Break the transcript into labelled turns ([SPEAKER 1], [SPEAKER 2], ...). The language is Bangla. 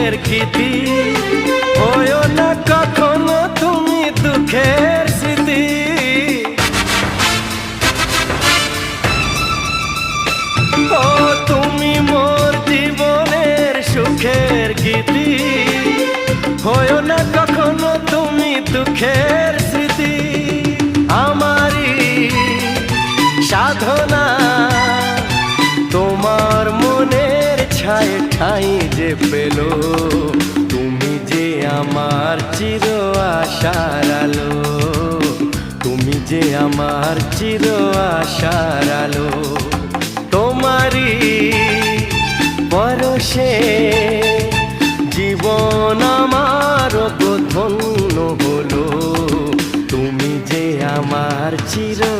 [SPEAKER 1] সুখের গীতি, হয়ো না কখনো তুমি দুঃখের স্মৃতি। ও তুমি মোর জীবনের সুখের গীতি, হয়ো না কখনো তুমি দুঃখের স্মৃতি। আমারই সাধনা তোমার মনের ছায় ঠাঁই যে পেল, তুমি যে আমার চির আশার আলো, তুমি যে আমার চির আশার আলো। তোমারই পরশে জীবন আমার ধন্য হলো, তুমি যে আমার চির